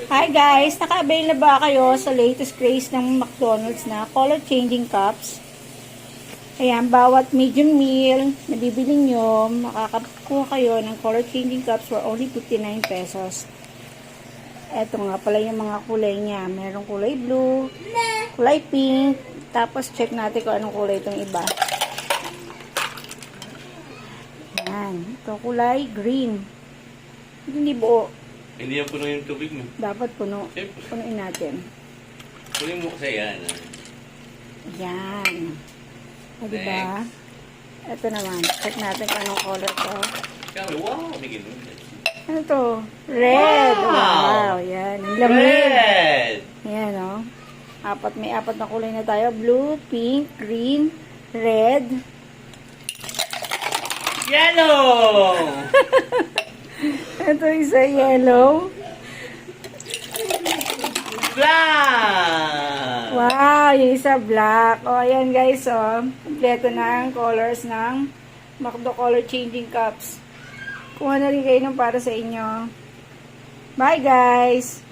Hi guys! Naka-avail na ba kayo sa latest craze ng McDonald's na color changing cups? Ayan, bawat medium meal na bibili nyo, makakakuha kayo ng color changing cups for only 59 pesos. Eto nga pala yung mga kulay niya. Merong kulay blue, kulay pink, tapos check natin kung anong kulay itong iba. Ayan, ito kulay green. Hindi buo. Hindi yan puno yung tubig mo. Dapat puno. Siyempre. Punuin natin. Punin mo kasi yan. Yan. O, diba? Ito naman. Check natin kung anong color to. Sabi, wow, bigyan mo. Ano to? Red. Wow. Yan. Ang lamig. Red! Yan, o. May apat na kulay na tayo. Blue, pink, green, red. Yellow! Ito isa yellow. Black! Wow, yung isa black. O, ayan guys, o. Kompleto na ang colors ng McDo Color Changing Cups. Kuha na rin kayo ng para sa inyo. Bye guys!